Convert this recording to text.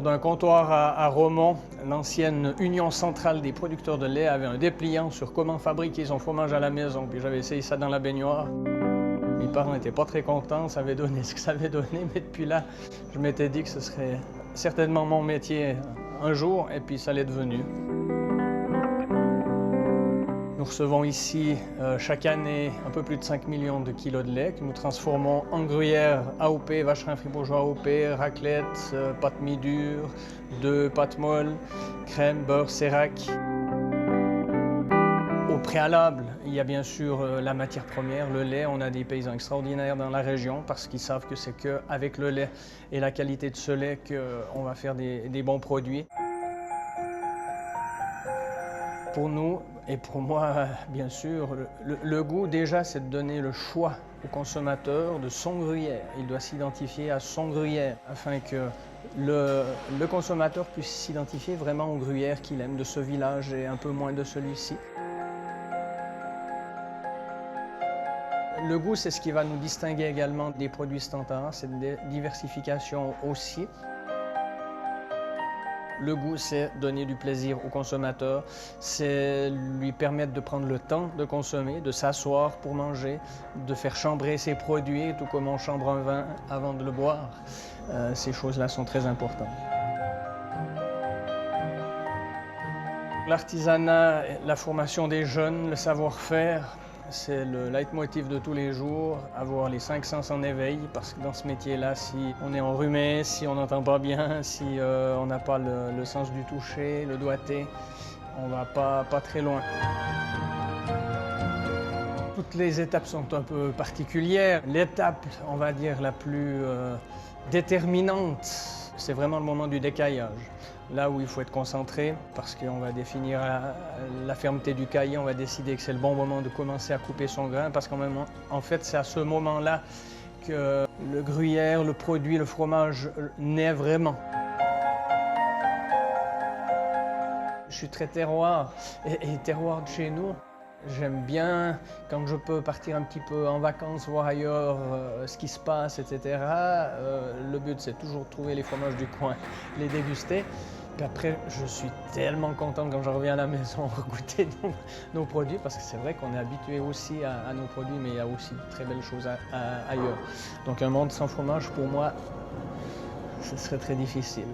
d'un comptoir à Romont, l'ancienne Union centrale des producteurs de lait avait un dépliant sur comment fabriquer son fromage à la maison. Puis j'avais essayé ça dans la baignoire. Mes parents n'étaient pas très contents, ça avait donné ce que ça avait donné, mais depuis là, je m'étais dit que ce serait certainement mon métier un jour, et puis ça l'est devenu. Nous recevons ici chaque année un peu plus de 5 millions de kilos de lait que nous transformons en gruyère AOP, vacherin fribourgeois AOP, raclette, pâte mi-dure, d'œufs, pâte molle, crème, beurre, sérac. Au préalable, il y a bien sûr la matière première, le lait. On a des paysans extraordinaires dans la région parce qu'ils savent que c'est qu'avec le lait et la qualité de ce lait qu'on va faire des bons produits. Pour nous, et pour moi, bien sûr, le goût, déjà, c'est de donner le choix au consommateur de son gruyère. Il doit s'identifier à son gruyère afin que le consommateur puisse s'identifier vraiment au gruyère qu'il aime de ce village et un peu moins de celui-ci. Le goût, c'est ce qui va nous distinguer également des produits standards, c'est une diversification aussi. Le goût, c'est donner du plaisir au consommateur, c'est lui permettre de prendre le temps de consommer, de s'asseoir pour manger, de faire chambrer ses produits, tout comme on chambre un vin avant de le boire. Ces choses-là sont très importantes. L'artisanat, la formation des jeunes, le savoir-faire, c'est le leitmotiv de tous les jours, avoir les 5 sens en éveil, parce que dans ce métier-là, si on est enrhumé, si on n'entend pas bien, si on n'a pas le sens du toucher, le doigté, on va pas très loin. Toutes les étapes sont un peu particulières. L'étape, on va dire, la plus déterminante, c'est vraiment le moment du décaillage. Là où il faut être concentré, parce qu'on va définir la fermeté du caillé, on va décider que c'est le bon moment de commencer à couper son grain, parce qu'en fait, c'est à ce moment-là que le gruyère, le produit, le fromage naît vraiment. Je suis très terroir, et terroir de chez nous. J'aime bien, quand je peux partir un petit peu en vacances, voir ailleurs ce qui se passe, etc. Le but, c'est toujours de trouver les fromages du coin, les déguster. Puis après, je suis tellement content quand je reviens à la maison goûter nos produits, parce que c'est vrai qu'on est habitué aussi à nos produits, mais il y a aussi de très belles choses ailleurs. Donc un monde sans fromage, pour moi, ce serait très difficile.